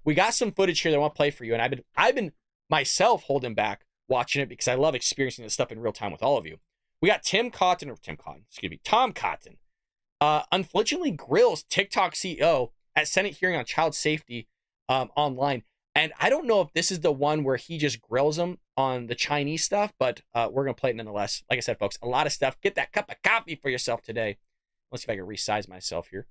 We got some footage here that I want to play for you, and I've been myself holding back watching it because I love experiencing this stuff in real time with all of you. We got Tom Cotton, unfortunately grills TikTok CEO at Senate hearing on child safety online. And I don't know if this is the one where he just grills him on the Chinese stuff, but we're going to play it nonetheless. Like I said, folks, a lot of stuff. Get that cup of coffee for yourself today. Let's see if I can resize myself here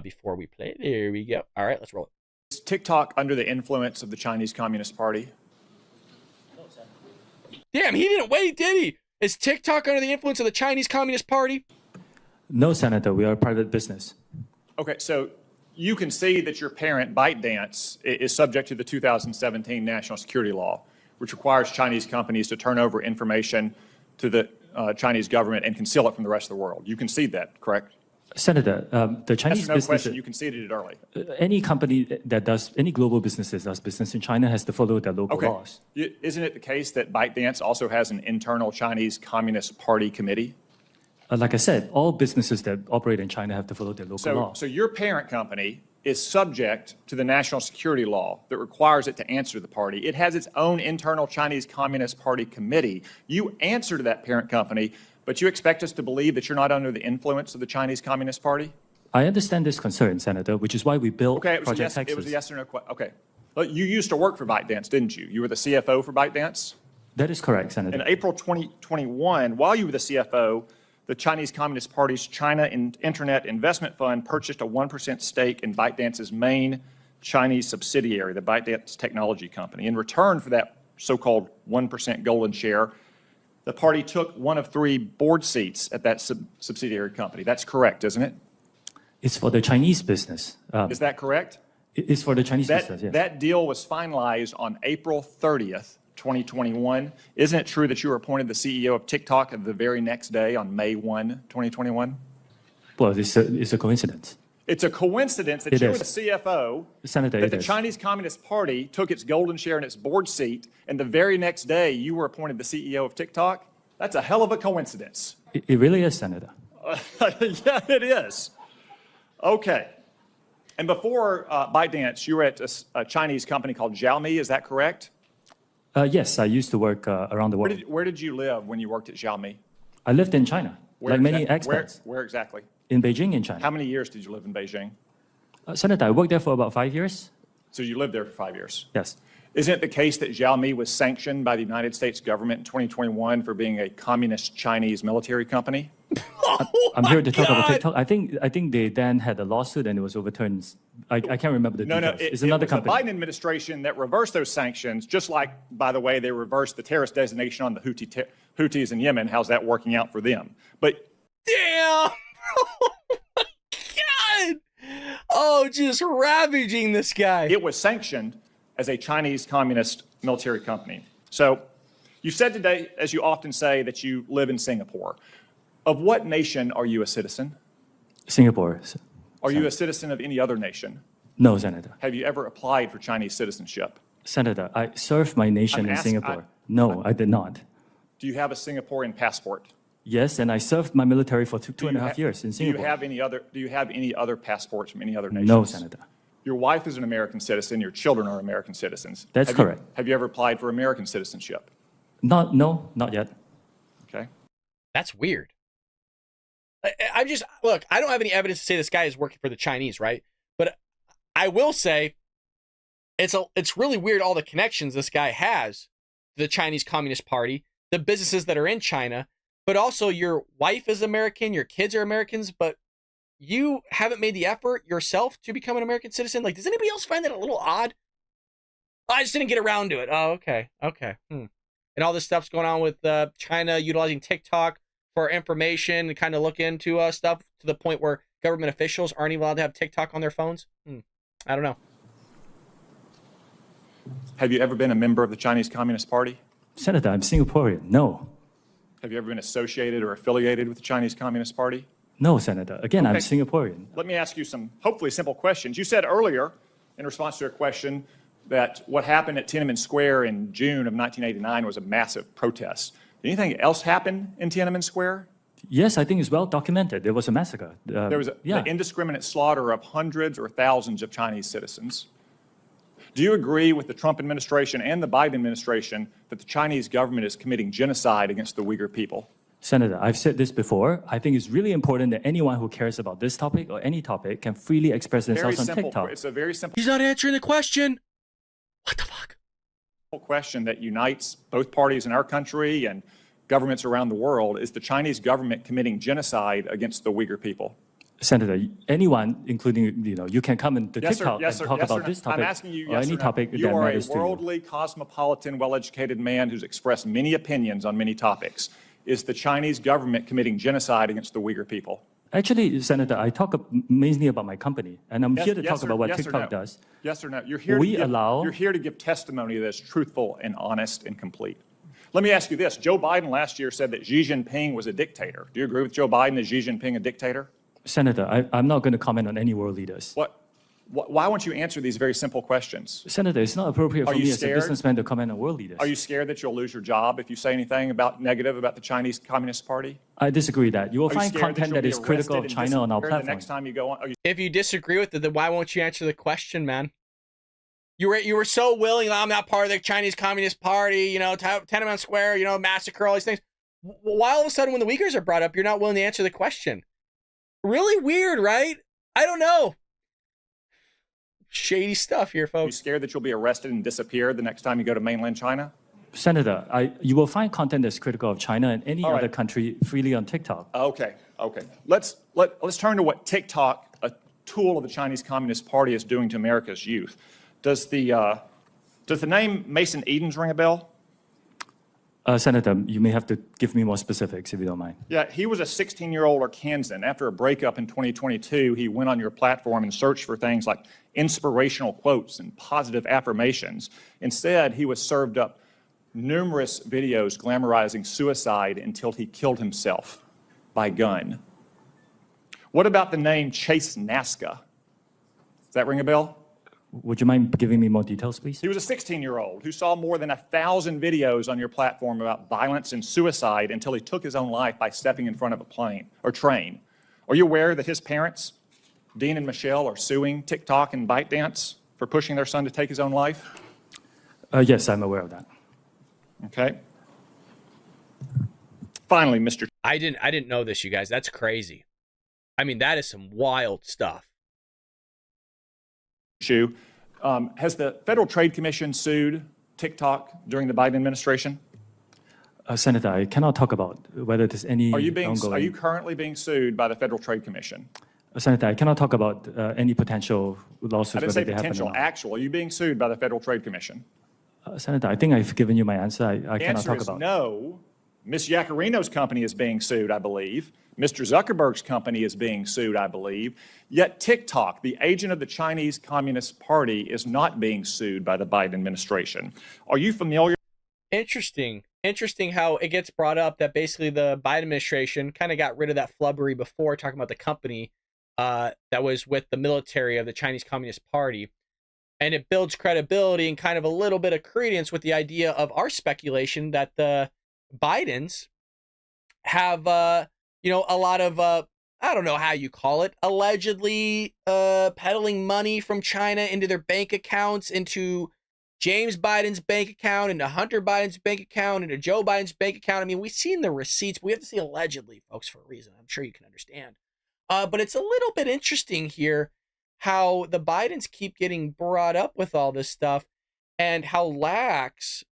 before we play. There we go. All right, let's roll it. Is TikTok under the influence of the Chinese Communist Party? Damn, he didn't wait, did he? Is TikTok under the influence of the Chinese Communist Party? No, Senator. We are a private business. Okay, so you can see that your parent, ByteDance, is subject to the 2017 national security law, which requires Chinese companies to turn over information to the Chinese government and conceal it from the rest of the world. You concede that, correct? Senator, the Chinese That's no business. question. You conceded it early. Any company that does, any global business that does business in China has to follow their local laws. Isn't it the case that ByteDance also has an internal Chinese Communist Party committee? Like I said, all businesses that operate in China have to follow their local law. So your parent company is subject to the national security law that requires it to answer to the party. It has its own internal Chinese Communist Party committee. You answer to that parent company, but you expect us to believe that you're not under the influence of the Chinese Communist Party? I understand this concern, Senator, which is why we built Project Texas. It was a yes or no question. Okay. Well, you used to work for ByteDance, didn't you? You were the CFO for ByteDance? That is correct, Senator. In April 2021, while you were the CFO, the Chinese Communist Party's China Internet Investment Fund purchased a 1% stake in ByteDance's main Chinese subsidiary, the ByteDance Technology Company. In return for that so-called 1% golden share, the party took one of 3 board seats at that subsidiary company. That's correct, isn't it? It's for the Chinese business. Is that correct? It's for the Chinese business, yes. That deal was finalized on April 30th, 2021. Isn't it true that you were appointed the CEO of TikTok the very next day on May 1, 2021? Well, it's a coincidence. It's a coincidence that you were the CFO, Senator, that the Chinese Communist Party took its golden share in its board seat, and the very next day you were appointed the CEO of TikTok? That's a hell of a coincidence. It really is, Senator. Yeah, it is. Okay. And before ByteDance, you were at a Chinese company called Xiaomi, is that correct? Yes, I used to work around the world. Where did you live when you worked at Xiaomi? I lived in China, like many expats. Where exactly? In Beijing, in China. How many years did you live in Beijing? Senator, I worked there for about 5 years. So you lived there for 5 years? Yes. Isn't it the case that Xiaomi was sanctioned by the United States government in 2021 for being a communist Chinese military company? I'm here to talk about TikTok. I think they then had a lawsuit and it was overturned. I can't remember the details. No, it's another company. The Biden administration that reversed those sanctions, just like, by the way, they reversed the terrorist designation on the Houthis in Yemen. How's that working out for them? But damn! Oh my God! Oh, just ravaging this guy. It was sanctioned as a Chinese communist military company. So you said today, as you often say, that you live in Singapore. Of what nation are you a citizen? Singapore. Are you a citizen of any other nation? No, Senator. Have you ever applied for Chinese citizenship? Senator, I served my nation in Singapore. No, I did not. Do you have a Singaporean passport? Yes, and I served my military for two and a half years in Singapore. Do you have any other passports from any other nations? No, Senator. Your wife is an American citizen. Your children are American citizens. That's correct. Have you ever applied for American citizenship? No, not yet. Okay. That's weird. Look, I don't have any evidence to say this guy is working for the Chinese, right? But I will say it's really weird all the connections this guy has to the Chinese Communist Party, the businesses that are in China, but also your wife is American, your kids are Americans, but you haven't made the effort yourself to become an American citizen. Like, does anybody else find that a little odd? I just didn't get around to it. Oh, okay. And all this stuff's going on with China utilizing TikTok for information and kind of look into stuff to the point where government officials aren't even allowed to have TikTok on their phones. I don't know. Have you ever been a member of the Chinese Communist Party? Senator, I'm Singaporean. No. Have you ever been associated or affiliated with the Chinese Communist Party? No, Senator. Again, I'm Singaporean. Let me ask you some hopefully simple questions. You said earlier, in response to a question, that what happened at Tiananmen Square in June of 1989 was a massive protest. Did anything else happen in Tiananmen Square? Yes, I think it's well documented. There was a massacre. There was an indiscriminate slaughter of hundreds or thousands of Chinese citizens. Do you agree with the Trump administration and the Biden administration that the Chinese government is committing genocide against the Uyghur people? Senator, I've said this before. I think it's really important that anyone who cares about this topic or any topic can freely express themselves on TikTok. It's a very simple. He's not answering the question. What the fuck? Question that unites both parties in our country and governments around the world. Is the Chinese government committing genocide against the Uyghur people? Senator, anyone, including, you can come into TikTok and talk about this topic I'm asking you, or any topic that matters to you. You are a worldly, cosmopolitan, well-educated man who's expressed many opinions on many topics. Is the Chinese government committing genocide against the Uyghur people? Actually, Senator, I talk mainly about my company, and I'm here to talk about what TikTok does. Yes or no? You're here to give testimony that's truthful and honest and complete. Let me ask you this. Joe Biden last year said that Xi Jinping was a dictator. Do you agree with Joe Biden? Is Xi Jinping a dictator? Senator, I'm not going to comment on any world leaders. Why won't you answer these very simple questions? Senator, it's not appropriate for me as a businessman to comment on world leaders. Are you scared that you'll lose your job if you say anything negative about the Chinese Communist Party? I disagree that. You will find content that is critical of China on our platform. The next time you go on, if you disagree with it, then why won't you answer the question, man? You were so willing. I'm not part of the Chinese Communist Party. Tiananmen Square. Massacre, all these things. Why all of a sudden, when the Uyghurs are brought up, you're not willing to answer the question? Really weird, right? I don't know. Shady stuff here, folks. Are you scared that you'll be arrested and disappear the next time you go to mainland China? Senator, you will find content that's critical of China and any other country freely on TikTok. Okay. Let's turn to what TikTok, a tool of the Chinese Communist Party, is doing to America's youth. Does the name Mason Edens ring a bell? Senator, you may have to give me more specifics if you don't mind. Yeah, he was a 16-year-old Arkansan. After a breakup in 2022, he went on your platform and searched for things like inspirational quotes and positive affirmations. Instead, he was served up numerous videos glamorizing suicide until he killed himself by gun. What about the name Chase Nazca? Does that ring a bell? Would you mind giving me more details, please? He was a 16-year-old who saw more than 1,000 videos on your platform about violence and suicide until he took his own life by stepping in front of a plane or train. Are you aware that his parents, Dean and Michelle, are suing TikTok and ByteDance for pushing their son to take his own life? Yes, I'm aware of that. Okay. Finally, Mr. I didn't know this, you guys. That's crazy. I mean, that is some wild stuff. Has the Federal Trade Commission sued TikTok during the Biden administration? Senator, I cannot talk about whether there's any Are you ongoing... currently being sued by the Federal Trade Commission? Senator, I cannot talk about any potential lawsuits. I didn't say they potential, happen or not. actual. Are you being sued by the Federal Trade Commission? Senator, I think I've given you my answer. I cannot talk about. No. Ms. Yacarino's company is being sued, I believe. Mr. Zuckerberg's company is being sued, I believe. Yet TikTok, the agent of the Chinese Communist Party, is not being sued by the Biden administration. Are you familiar? Interesting how it gets brought up that basically the Biden administration kind of got rid of that flubbery before, talking about the company that was with the military of the Chinese Communist Party. And it builds credibility and kind of a little bit of credence with the idea of our speculation that the Bidens have, a lot of, I don't know how you call it, allegedly peddling money from China into their bank accounts, into James Biden's bank account, into Hunter Biden's bank account, into Joe Biden's bank account. I mean, we've seen the receipts. We have to see allegedly, folks, for a reason. I'm sure you can understand. But it's a little bit interesting here how the Bidens keep getting brought up with all this stuff and how lax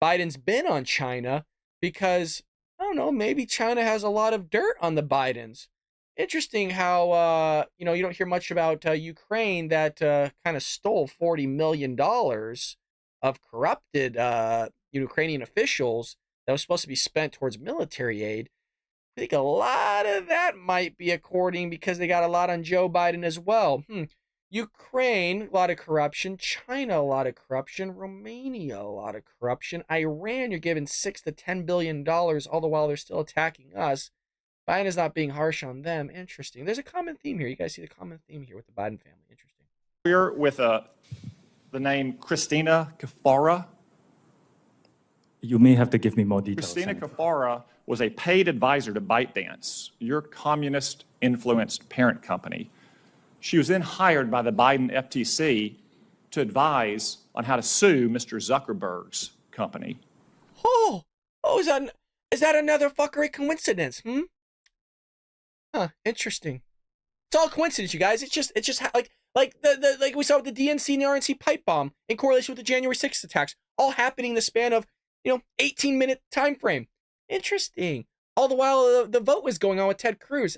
Biden's been on China because, I don't know, maybe China has a lot of dirt on the Bidens. Interesting how, you don't hear much about Ukraine that kind of stole $40 million of corrupted Ukrainian officials that was supposed to be spent towards military aid. I think a lot of that might be according because they got a lot on Joe Biden as well. Ukraine, a lot of corruption. China, a lot of corruption. Romania, a lot of corruption. Iran, you're giving $6 to $10 billion, all the while they're still attacking us. Biden is not being harsh on them. Interesting. There's a common theme here. You guys see the common theme here with the Biden family. Interesting. We're with the name Christina Kafara. You may have to give me more details. Christina Kafara was a paid advisor to ByteDance, your communist-influenced parent company. She was then hired by the Biden FTC to advise on how to sue Mr. Zuckerberg's company. Oh, is that another fuckery coincidence? Huh, interesting. It's all coincidence, you guys. It's just like like we saw with the DNC and the RNC pipe bomb in correlation with the January 6th attacks, all happening in the span of 18-minute time frame. Interesting. All the while the vote was going on with Ted Cruz.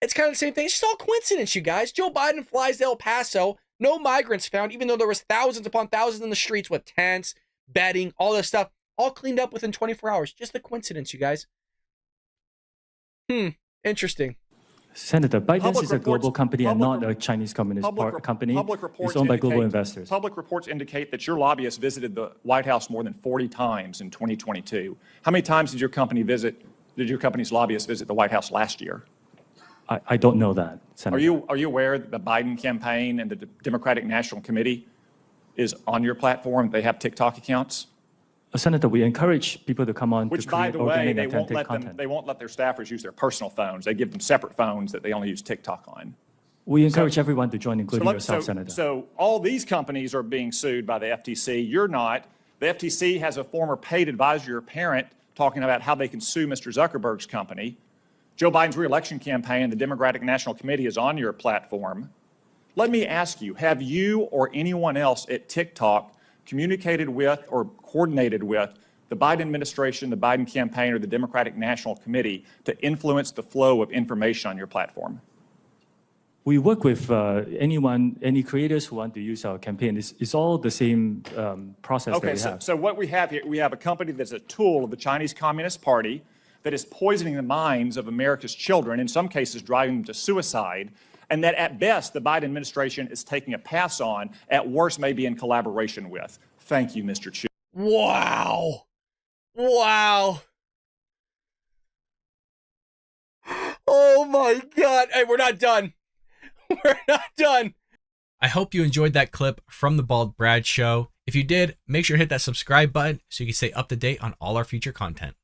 It's kind of the same thing. It's just all coincidence, you guys. Joe Biden flies to El Paso. No migrants found, even though there was thousands upon thousands in the streets with tents, bedding, all this stuff, all cleaned up within 24 hours. Just a coincidence, you guys. Interesting. Senator, ByteDance is a global company and not a Chinese Communist company. It's owned by global investors. Public reports indicate that your lobbyist visited the White House more than 40 times in 2022. How many times did your company's lobbyist visit the White House last year? I don't know that, Senator. Are you aware that the Biden campaign and the Democratic National Committee is on your platform? They have TikTok accounts? Senator, we encourage people to come on Which, to by create the way, organic, authentic content. they won't let their staffers use their personal phones. They give them separate phones that they only use TikTok on. We encourage everyone to join, including yourself, Senator. So all these companies are being sued by the FTC. You're not. The FTC has a former paid advisor or parent talking about how they can sue Mr. Zuckerberg's company. Joe Biden's reelection campaign, the Democratic National Committee, is on your platform. Let me ask you, have you or anyone else at TikTok communicated with or coordinated with the Biden administration, the Biden campaign, or the Democratic National Committee to influence the flow of information on your platform? We work with any creators who want to use our campaign. It's all the same process that we have. So what we have here, we have a company that's a tool of the Chinese Communist Party that is poisoning the minds of America's children, in some cases driving them to suicide, and that at best the Biden administration is taking a pass on, at worst maybe in collaboration with. Thank you, Mr. Chu. Wow. Wow. Oh my God. Hey, we're not done. We're not done. I hope you enjoyed that clip from the Bald Brad Show. If you did, make sure to hit that subscribe button so you can stay up to date on all our future content.